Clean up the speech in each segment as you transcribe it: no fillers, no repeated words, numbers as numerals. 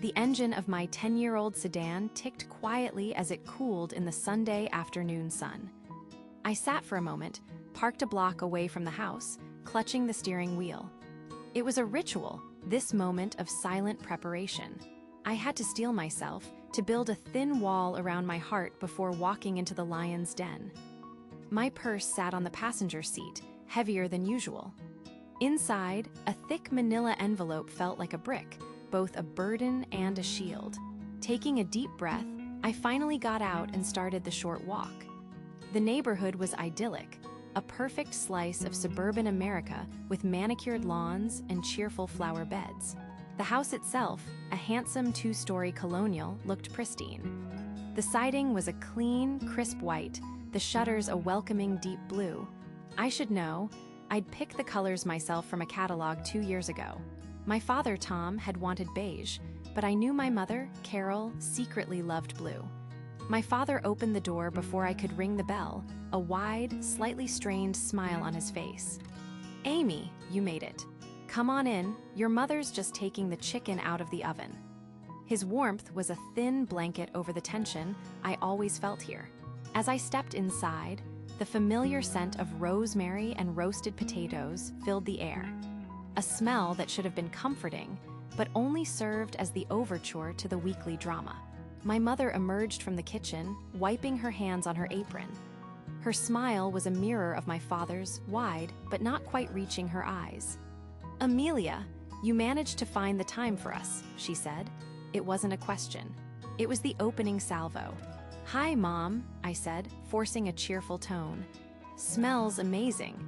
The engine of my 10-year-old sedan ticked quietly as it cooled in the Sunday afternoon sun. I sat for a moment, parked a block away from the house, clutching the steering wheel. It was a ritual, this moment of silent preparation. I had to steel myself to build a thin wall around my heart before walking into the lion's den. My purse sat on the passenger seat, heavier than usual. Inside, a thick manila envelope felt like a brick, both a burden and a shield. Taking a deep breath, I finally got out and started the short walk. The neighborhood was idyllic, a perfect slice of suburban America with manicured lawns and cheerful flower beds. The house itself, a handsome two-story colonial, looked pristine. The siding was a clean, crisp white, the shutters a welcoming deep blue. I should know, I'd picked the colors myself from a catalog 2 years ago. My father, Tom, had wanted beige, but I knew my mother, Carol, secretly loved blue. My father opened the door before I could ring the bell, a wide, slightly strained smile on his face. "Amy, you made it. Come on in, your mother's just taking the chicken out of the oven." His warmth was a thin blanket over the tension I always felt here. As I stepped inside, the familiar scent of rosemary and roasted potatoes filled the air. A smell that should have been comforting, but only served as the overture to the weekly drama. My mother emerged from the kitchen, wiping her hands on her apron. Her smile was a mirror of my father's, wide, but not quite reaching her eyes. "Amelia, you managed to find the time for us," she said. It wasn't a question. It was the opening salvo. "Hi, Mom," I said, forcing a cheerful tone. "Smells amazing."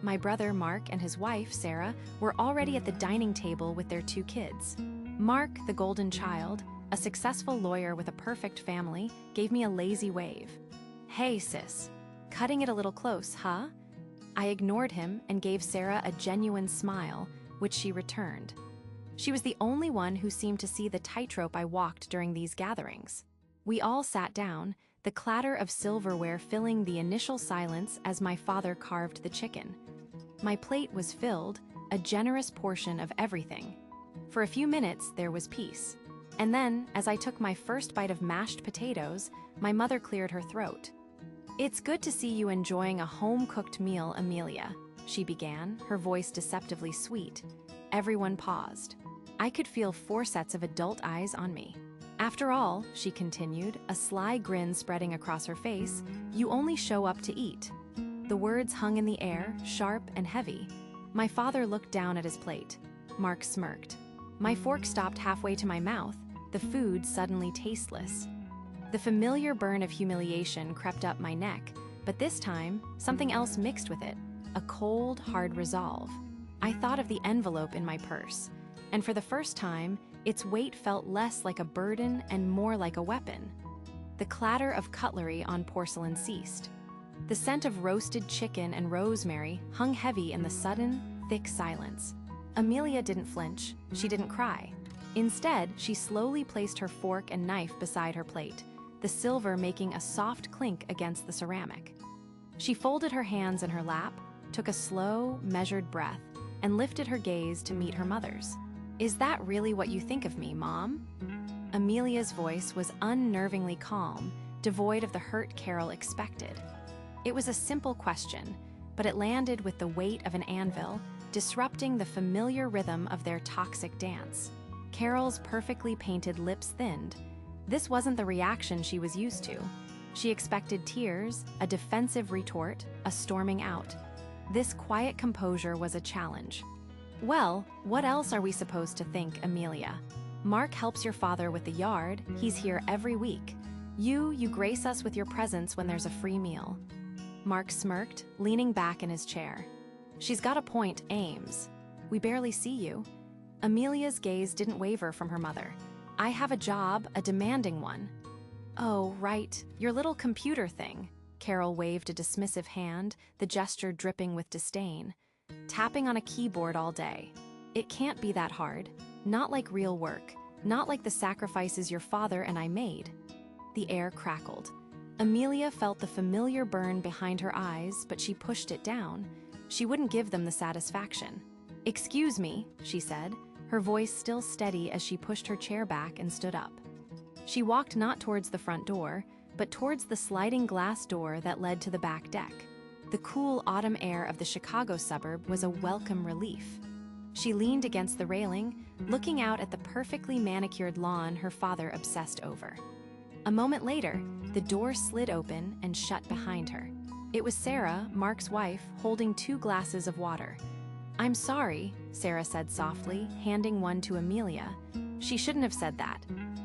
My brother Mark and his wife, Sarah, were already at the dining table with their 2 kids. Mark, the golden child, a successful lawyer with a perfect family, gave me a lazy wave. "Hey, sis. Cutting it a little close, huh?" I ignored him and gave Sarah a genuine smile, which she returned. She was the only one who seemed to see the tightrope I walked during these gatherings. We all sat down, the clatter of silverware filling the initial silence as my father carved the chicken. My plate was filled, a generous portion of everything. For a few minutes, there was peace. And then, as I took my first bite of mashed potatoes, my mother cleared her throat. "It's good to see you enjoying a home-cooked meal, Amelia," she began, her voice deceptively sweet. Everyone paused. I could feel 4 sets of adult eyes on me. "After all," she continued, a sly grin spreading across her face, "you only show up to eat." The words hung in the air, sharp and heavy. My father looked down at his plate. Mark smirked. My fork stopped halfway to my mouth, the food suddenly tasteless. The familiar burn of humiliation crept up my neck, but this time, something else mixed with it, a cold, hard resolve. I thought of the envelope in my purse, and for the first time, its weight felt less like a burden and more like a weapon. The clatter of cutlery on porcelain ceased. The scent of roasted chicken and rosemary hung heavy in the sudden, thick silence. Amelia didn't flinch, she didn't cry. Instead, she slowly placed her fork and knife beside her plate, the silver making a soft clink against the ceramic. She folded her hands in her lap, took a slow, measured breath, and lifted her gaze to meet her mother's. "Is that really what you think of me, Mom?" Amelia's voice was unnervingly calm, devoid of the hurt Carol expected. It was a simple question, but it landed with the weight of an anvil, disrupting the familiar rhythm of their toxic dance. Carol's perfectly painted lips thinned. This wasn't the reaction she was used to. She expected tears, a defensive retort, a storming out. This quiet composure was a challenge. "Well, what else are we supposed to think, Amelia? Mark helps your father with the yard, he's here every week. You grace us with your presence when there's a free meal." Mark smirked, leaning back in his chair. "She's got a point, Ames. We barely see you." Amelia's gaze didn't waver from her mother. "I have a job, a demanding one." "Oh, right, your little computer thing." Carol waved a dismissive hand, the gesture dripping with disdain. "Tapping on a keyboard all day. It can't be that hard. Not like real work. Not like the sacrifices your father and I made." The air crackled. Amelia felt the familiar burn behind her eyes, but she pushed it down. She wouldn't give them the satisfaction. "Excuse me," she said, her voice still steady as she pushed her chair back and stood up. She walked not towards the front door, but towards the sliding glass door that led to the back deck. The cool autumn air of the Chicago suburb was a welcome relief. She leaned against the railing, looking out at the perfectly manicured lawn her father obsessed over. A moment later, the door slid open and shut behind her. It was Sarah, Mark's wife, holding 2 glasses of water. "I'm sorry," Sarah said softly, handing one to Amelia. She shouldn't have said that.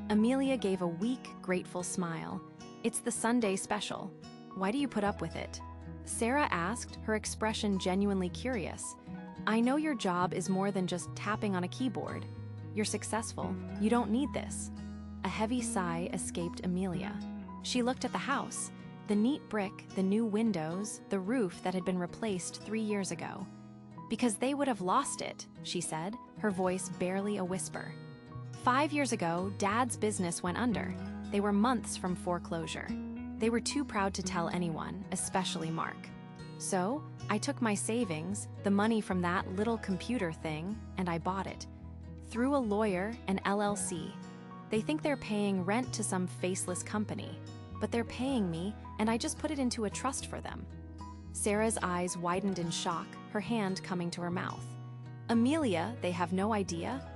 Amelia gave a weak, grateful smile. "It's the Sunday special. Why do you put up with it?" Sarah asked, her expression genuinely curious. "I know your job is more than just tapping on a keyboard. You're successful. You don't need this." A heavy sigh escaped Amelia. She looked at the house, the neat brick, the new windows, the roof that had been replaced 3 years ago. "Because they would have lost it," she said, her voice barely a whisper. 5 years ago, Dad's business went under. They were months from foreclosure. They were too proud to tell anyone, especially Mark. So, I took my savings, the money from that little computer thing, and I bought it. Through a lawyer, an LLC. They think they're paying rent to some faceless company, but they're paying me, and I just put it into a trust for them." Sarah's eyes widened in shock, her hand coming to her mouth. "Amelia, they have no idea?"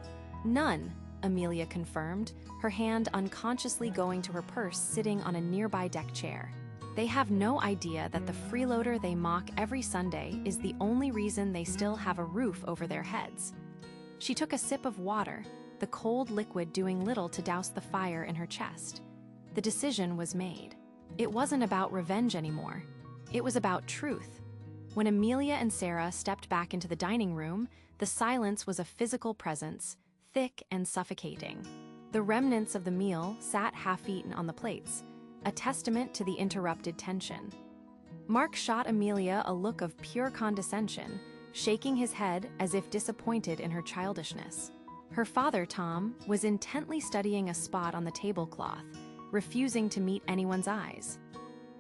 "None," Amelia confirmed, her hand unconsciously going to her purse sitting on a nearby deck chair. "They have no idea that the freeloader they mock every Sunday is the only reason they still have a roof over their heads." She took a sip of water, the cold liquid doing little to douse the fire in her chest. The decision was made. It wasn't about revenge anymore. It was about truth. When Amelia and Sarah stepped back into the dining room, the silence was a physical presence, thick and suffocating. The remnants of the meal sat half-eaten on the plates, a testament to the interrupted tension. Mark shot Amelia a look of pure condescension, shaking his head as if disappointed in her childishness. Her father, Tom, was intently studying a spot on the tablecloth, refusing to meet anyone's eyes.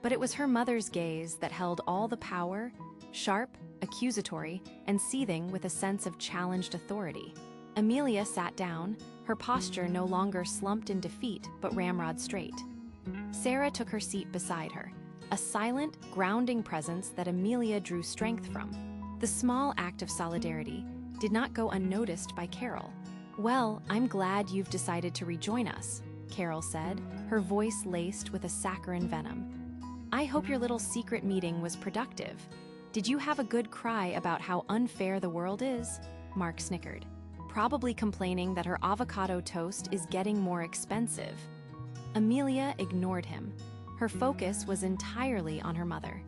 But it was her mother's gaze that held all the power, sharp, accusatory, and seething with a sense of challenged authority. Amelia sat down, her posture no longer slumped in defeat but ramrod straight. Sarah took her seat beside her, a silent, grounding presence that Amelia drew strength from. The small act of solidarity did not go unnoticed by Carol. "Well, I'm glad you've decided to rejoin us," Carol said, her voice laced with a saccharine venom. "I hope your little secret meeting was productive. Did you have a good cry about how unfair the world is?" Mark snickered, probably complaining that her avocado toast is getting more expensive. Amelia ignored him. Her focus was entirely on her mother.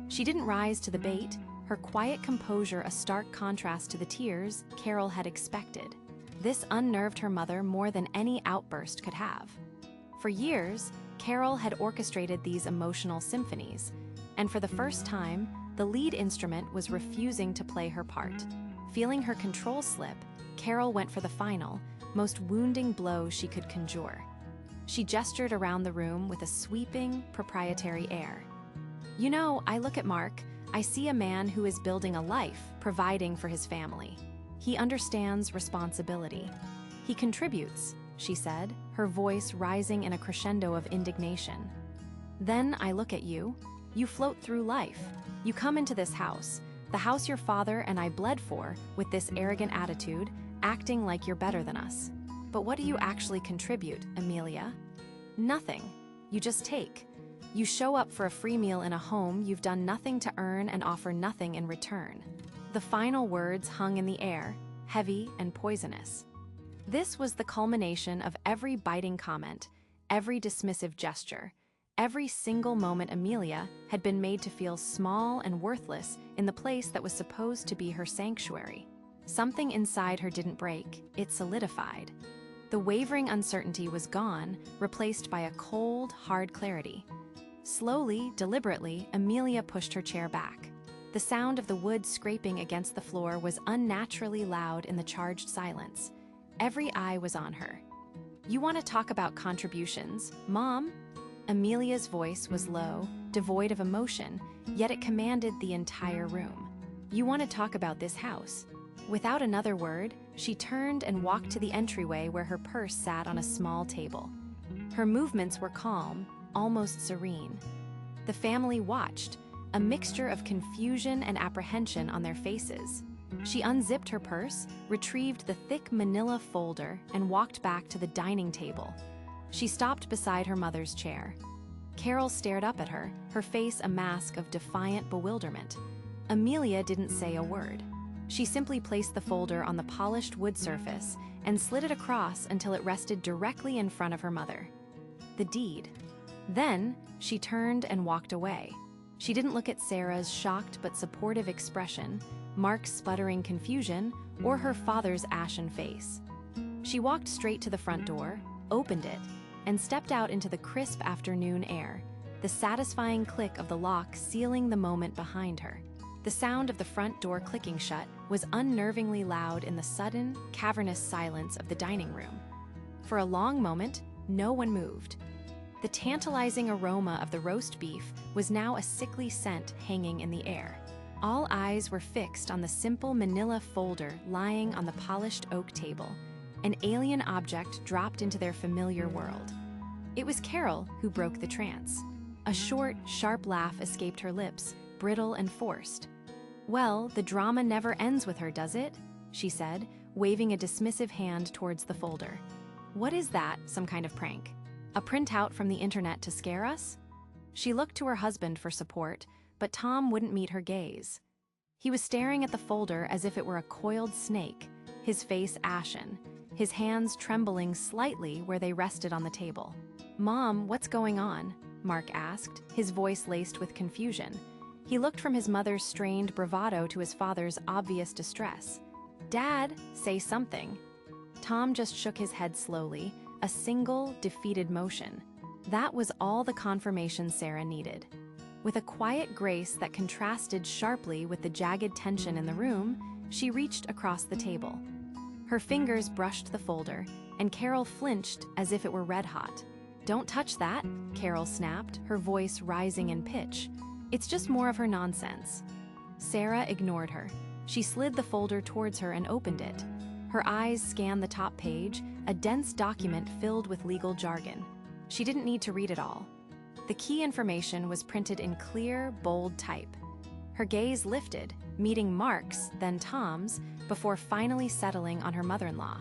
She didn't rise to the bait, her quiet composure a stark contrast to the tears Carol had expected. This unnerved her mother more than any outburst could have. For years, Carol had orchestrated these emotional symphonies, and for the first time, the lead instrument was refusing to play her part. Feeling her control slip, Carol went for the final, most wounding blow she could conjure. She gestured around the room with a sweeping, proprietary air. "You know, I look at Mark, I see a man who is building a life, providing for his family. He understands responsibility. He contributes," she said, her voice rising in a crescendo of indignation. "Then I look at you. You float through life. You come into this house, the house your father and I bled for, with this arrogant attitude, acting like you're better than us. But what do you actually contribute, Amelia? Nothing. You just take. You show up for a free meal in a home you've done nothing to earn and offer nothing in return." The final words hung in the air, heavy and poisonous. This was the culmination of every biting comment, every dismissive gesture, every single moment Amelia had been made to feel small and worthless in the place that was supposed to be her sanctuary. Something inside her didn't break, it solidified. The wavering uncertainty was gone, replaced by a cold, hard clarity. Slowly, deliberately, Amelia pushed her chair back. The sound of the wood scraping against the floor was unnaturally loud in the charged silence. Every eye was on her. "You want to talk about contributions, Mom?" Amelia's voice was low, devoid of emotion, yet it commanded the entire room. "You want to talk about this house?" Without another word, She turned and walked to the entryway where her purse sat on a small table. Her movements were calm, almost serene. The family watched, a mixture of confusion and apprehension on their faces. She unzipped her purse, retrieved the thick manila folder, and walked back to the dining table. She stopped beside her mother's chair. Carol stared up at her, her face a mask of defiant bewilderment. Amelia didn't say a word. She simply placed the folder on the polished wood surface and slid it across until it rested directly in front of her mother. The deed. Then, she turned and walked away. She didn't look at Sarah's shocked but supportive expression, Mark's sputtering confusion, or her father's ashen face. She walked straight to the front door, opened it, and stepped out into the crisp afternoon air, the satisfying click of the lock sealing the moment behind her. The sound of the front door clicking shut was unnervingly loud in the sudden, cavernous silence of the dining room. For a long moment, no one moved. The tantalizing aroma of the roast beef was now a sickly scent hanging in the air. All eyes were fixed on the simple manila folder lying on the polished oak table, an alien object dropped into their familiar world. It was Carol who broke the trance. A short, sharp laugh escaped her lips, brittle and forced. "Well, the drama never ends with her, does it?" she said, waving a dismissive hand towards the folder. "What is that, some kind of prank? A printout from the internet to scare us?" She looked to her husband for support, but Tom wouldn't meet her gaze. He was staring at the folder as if it were a coiled snake, his face ashen, his hands trembling slightly where they rested on the table. "Mom, what's going on?" Mark asked, his voice laced with confusion. He looked from his mother's strained bravado to his father's obvious distress. "Dad, say something." Tom just shook his head slowly, a single, defeated motion. That was all the confirmation Sarah needed. With a quiet grace that contrasted sharply with the jagged tension in the room, she reached across the table. Her fingers brushed the folder, and Carol flinched as if it were red hot. "Don't touch that," Carol snapped, her voice rising in pitch. "It's just more of her nonsense." Sarah ignored her. She slid the folder towards her and opened it. Her eyes scanned the top page, a dense document filled with legal jargon. She didn't need to read it all. The key information was printed in clear, bold type. Her gaze lifted, meeting Mark's, then Tom's, before finally settling on her mother-in-law.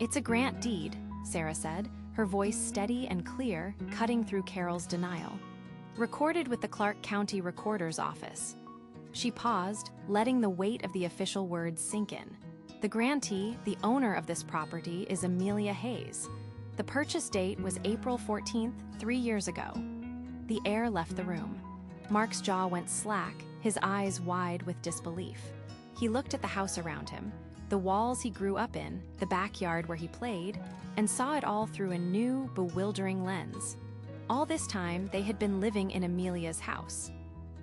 "It's a grant deed," Sarah said, her voice steady and clear, cutting through Carol's denial. "Recorded with the Clark County Recorder's Office." She paused, letting the weight of the official words sink in. "The grantee, the owner of this property, is Amelia Hayes. The purchase date was April 14th, 3 years ago." The air left the room. Mark's jaw went slack, his eyes wide with disbelief. He looked at the house around him, the walls he grew up in, the backyard where he played, and saw it all through a new, bewildering lens. All this time, they had been living in Amelia's house.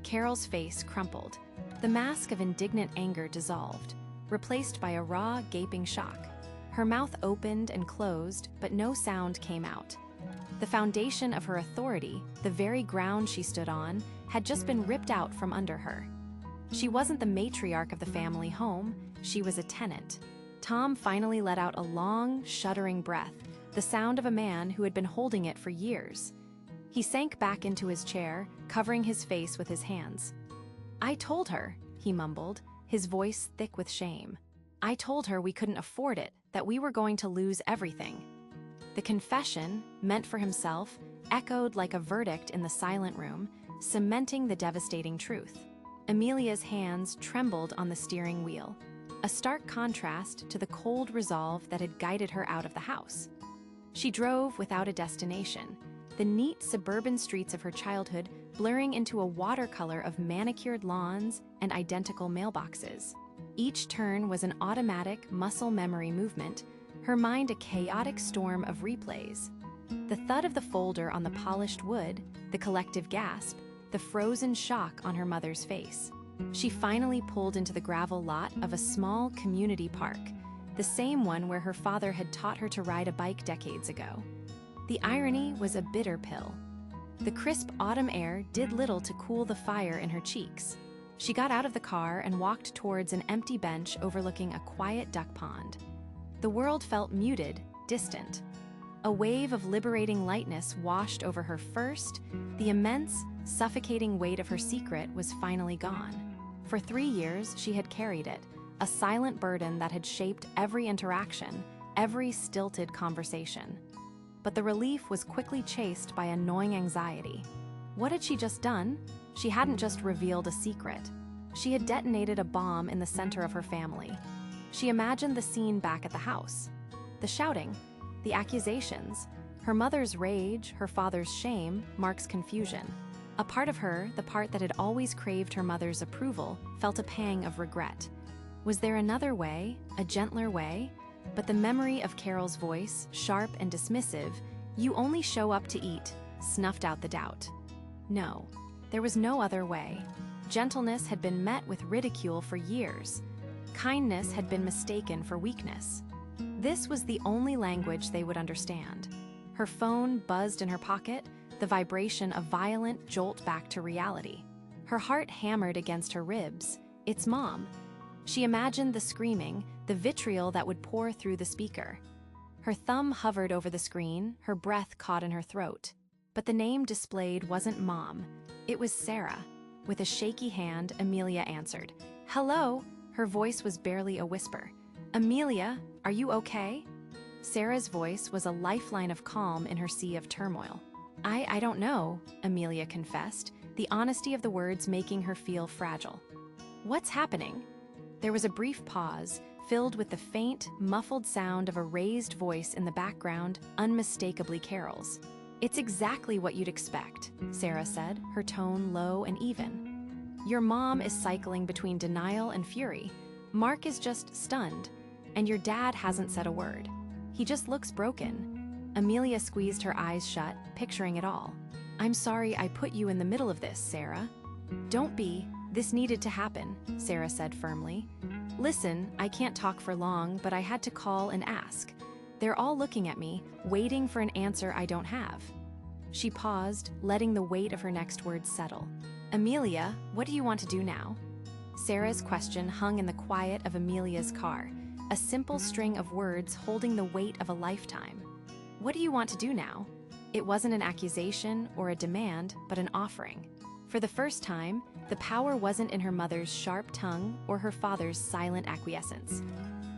Carol's face crumpled. The mask of indignant anger dissolved, replaced by a raw, gaping shock. Her mouth opened and closed, but no sound came out. The foundation of her authority, the very ground she stood on, had just been ripped out from under her. She wasn't the matriarch of the family home, she was a tenant. Tom finally let out a long, shuddering breath, the sound of a man who had been holding it for years. He sank back into his chair, covering his face with his hands. "I told her," he mumbled, his voice thick with shame. "I told her we couldn't afford it, that we were going to lose everything." The confession, meant for himself, echoed like a verdict in the silent room, cementing the devastating truth. Amelia's hands trembled on the steering wheel, a stark contrast to the cold resolve that had guided her out of the house. She drove without a destination, the neat suburban streets of her childhood blurring into a watercolor of manicured lawns and identical mailboxes. Each turn was an automatic muscle memory movement, her mind a chaotic storm of replays. The thud of the folder on the polished wood, the collective gasp, the frozen shock on her mother's face. She finally pulled into the gravel lot of a small community park, the same one where her father had taught her to ride a bike decades ago. The irony was a bitter pill. The crisp autumn air did little to cool the fire in her cheeks. She got out of the car and walked towards an empty bench overlooking a quiet duck pond. The world felt muted, distant. A wave of liberating lightness washed over her first. The immense, suffocating weight of her secret was finally gone. For 3 years, she had carried it, a silent burden that had shaped every interaction, every stilted conversation. But the relief was quickly chased by a gnawing anxiety. What had she just done? She hadn't just revealed a secret. She had detonated a bomb in the center of her family. She imagined the scene back at the house. The shouting, the accusations, her mother's rage, her father's shame, Mark's confusion. A part of her, the part that had always craved her mother's approval, felt a pang of regret. Was there another way, a gentler way? But the memory of Carol's voice, sharp and dismissive, "You only show up to eat," snuffed out the doubt. No, there was no other way. Gentleness had been met with ridicule for years. Kindness had been mistaken for weakness. This was the only language they would understand. Her phone buzzed in her pocket, the vibration a violent jolt back to reality. Her heart hammered against her ribs. It's Mom. She imagined the screaming, the vitriol that would pour through the speaker. Her thumb hovered over the screen, her breath caught in her throat. But the name displayed wasn't Mom. It was Sarah. With a shaky hand, Amelia answered. "Hello?" Her voice was barely a whisper. "Amelia, are you okay?" Sarah's voice was a lifeline of calm in her sea of turmoil. I don't know," Amelia confessed, the honesty of the words making her feel fragile. "What's happening?" There was a brief pause, filled with the faint, muffled sound of a raised voice in the background, unmistakably Carol's. "It's exactly what you'd expect," Sarah said, her tone low and even. "Your mom is cycling between denial and fury. Mark is just stunned, and your dad hasn't said a word. He just looks broken." Amelia squeezed her eyes shut, picturing it all. "I'm sorry I put you in the middle of this, Sarah." "Don't be. This needed to happen," Sarah said firmly. "Listen, I can't talk for long, but I had to call and ask. They're all looking at me, waiting for an answer I don't have." She paused, letting the weight of her next words settle. "Amelia, what do you want to do now?" Sarah's question hung in the quiet of Amelia's car, a simple string of words holding the weight of a lifetime. "What do you want to do now?" It wasn't an accusation or a demand, but an offering. For the first time, the power wasn't in her mother's sharp tongue or her father's silent acquiescence.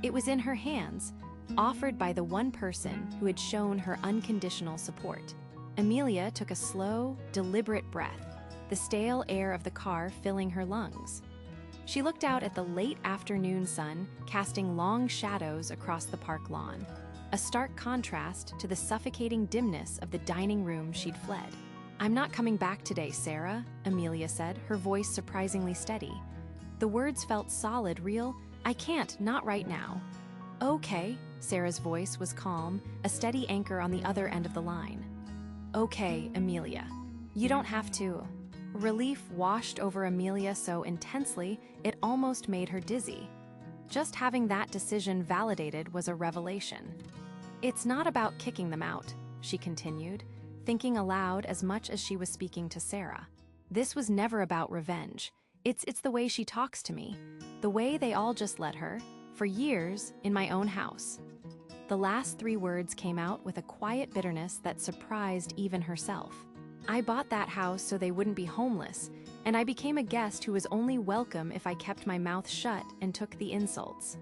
It was in her hands, offered by the one person who had shown her unconditional support. Amelia took a slow, deliberate breath, the stale air of the car filling her lungs. She looked out at the late afternoon sun, casting long shadows across the park lawn, a stark contrast to the suffocating dimness of the dining room she'd fled. "I'm not coming back today, Sarah," Amelia said, her voice surprisingly steady. The words felt solid, real. "I can't, not right now." "Okay," Sarah's voice was calm, a steady anchor on the other end of the line. "Okay, Amelia. You don't have to." Relief washed over Amelia so intensely, it almost made her dizzy. Just having that decision validated was a revelation. "It's not about kicking them out," she continued, thinking aloud as much as she was speaking to Sarah. "This was never about revenge. It's the way she talks to me, the way they all just let her, for years, in my own house." The last 3 words came out with a quiet bitterness that surprised even herself. "I bought that house so they wouldn't be homeless, and I became a guest who was only welcome if I kept my mouth shut and took the insults."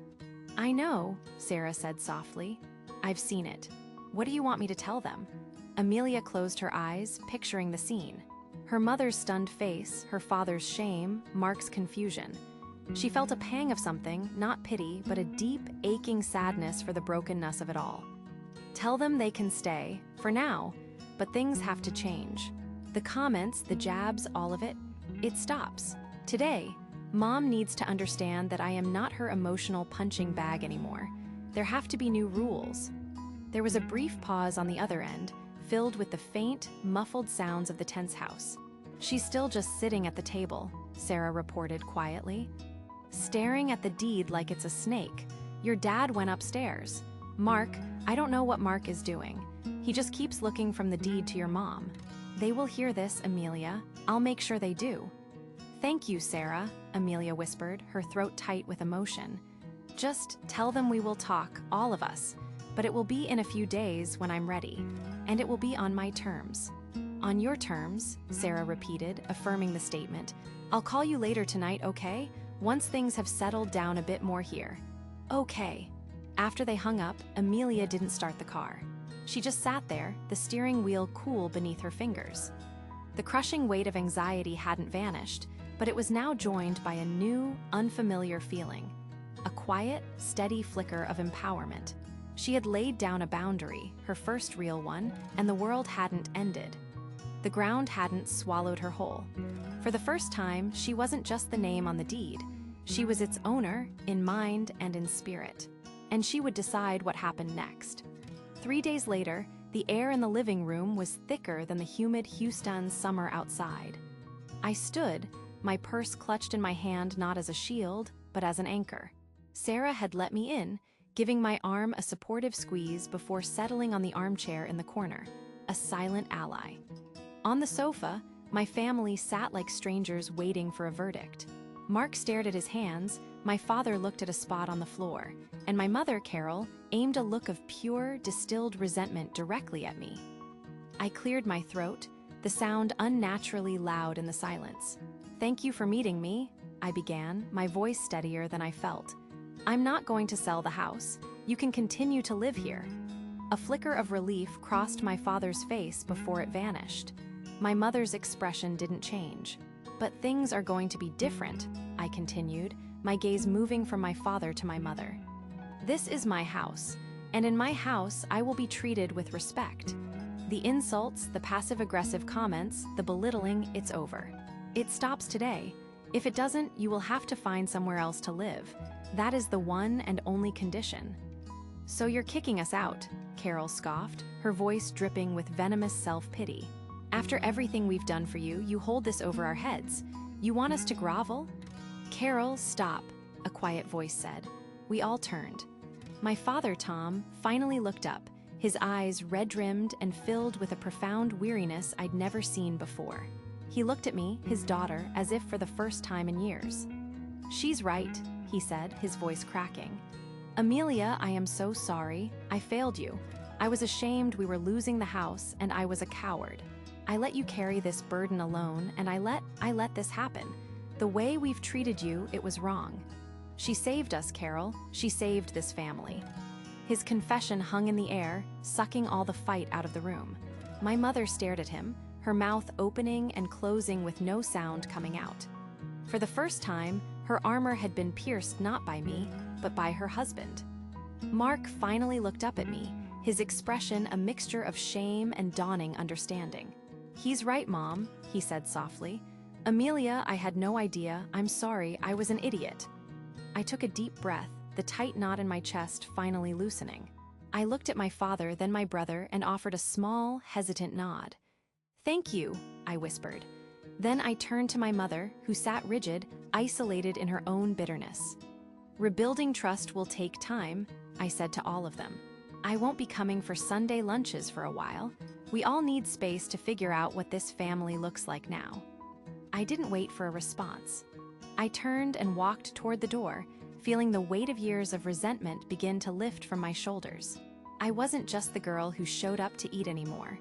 "I know," Sarah said softly. "I've seen it. What do you want me to tell them?" Amelia closed her eyes, picturing the scene. Her mother's stunned face, her father's shame, Mark's confusion. She felt a pang of something, not pity, but a deep, aching sadness for the brokenness of it all. "Tell them they can stay, for now, but things have to change. The comments, the jabs, all of it, it stops. Today, Mom needs to understand that I am not her emotional punching bag anymore. There have to be new rules." There was a brief pause on the other end, filled with the faint, muffled sounds of the tense house. "She's still just sitting at the table," Sarah reported quietly. "Staring at the deed like it's a snake. Your dad went upstairs. Mark, I don't know what Mark is doing. He just keeps looking from the deed to your mom. They will hear this, Amelia. I'll make sure they do." "Thank you, Sarah," Amelia whispered, her throat tight with emotion. Just tell them we will talk, all of us, but it will be in a few days when I'm ready, and it will be on my terms." "On your terms," Sarah repeated, affirming the statement. "I'll call you later tonight, okay? Once things have settled down a bit more here." "Okay." After they hung up, Amelia didn't start the car. She just sat there, the steering wheel cool beneath her fingers. The crushing weight of anxiety hadn't vanished, but it was now joined by a new, unfamiliar feeling. A quiet, steady flicker of empowerment. She had laid down a boundary, her first real one, and the world hadn't ended. The ground hadn't swallowed her whole. For the first time, she wasn't just the name on the deed. She was its owner, in mind and in spirit. And she would decide what happened next. 3 days later, the air in the living room was thicker than the humid Houston summer outside. I stood, my purse clutched in my hand not as a shield, but as an anchor. Sarah had let me in, giving my arm a supportive squeeze before settling on the armchair in the corner, a silent ally. On the sofa, my family sat like strangers waiting for a verdict. Mark stared at his hands, my father looked at a spot on the floor, and my mother, Carol, aimed a look of pure, distilled resentment directly at me. I cleared my throat, the sound unnaturally loud in the silence. "Thank you for meeting me," I began, my voice steadier than I felt. "I'm not going to sell the house. You can continue to live here." A flicker of relief crossed my father's face before it vanished. My mother's expression didn't change. "But things are going to be different," I continued, my gaze moving from my father to my mother. "This is my house, and in my house I will be treated with respect. The insults, the passive-aggressive comments, the belittling, it's over. It stops today. If it doesn't, you will have to find somewhere else to live. That is the one and only condition." "So you're kicking us out," Carol scoffed, her voice dripping with venomous self-pity. "After everything we've done for you, you hold this over our heads. You want us to grovel?" "Carol, stop," a quiet voice said. We all turned. My father, Tom, finally looked up, his eyes red-rimmed and filled with a profound weariness I'd never seen before. He looked at me, his daughter, as if for the first time in years. "She's right," he said, his voice cracking. "Amelia, I am so sorry. I failed you. I was ashamed we were losing the house, and I was a coward. I let you carry this burden alone, and I let this happen. The way we've treated you, it was wrong. She saved us, Carol. She saved this family." His confession hung in the air, sucking all the fight out of the room. My mother stared at him, her mouth opening and closing with no sound coming out. For the first time, her armor had been pierced not by me, but by her husband. Mark finally looked up at me, his expression a mixture of shame and dawning understanding. "He's right, Mom," he said softly. "Amelia, I had no idea. I'm sorry, I was an idiot." I took a deep breath, the tight knot in my chest finally loosening. I looked at my father, then my brother, and offered a small, hesitant nod. "Thank you," I whispered. Then I turned to my mother, who sat rigid, isolated in her own bitterness. "Rebuilding trust will take time," I said to all of them. "I won't be coming for Sunday lunches for a while. We all need space to figure out what this family looks like now." I didn't wait for a response. I turned and walked toward the door, feeling the weight of years of resentment begin to lift from my shoulders. I wasn't just the girl who showed up to eat anymore.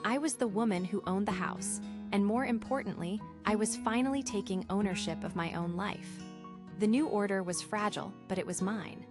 I was the woman who owned the house, and more importantly, I was finally taking ownership of my own life. The new order was fragile, but it was mine.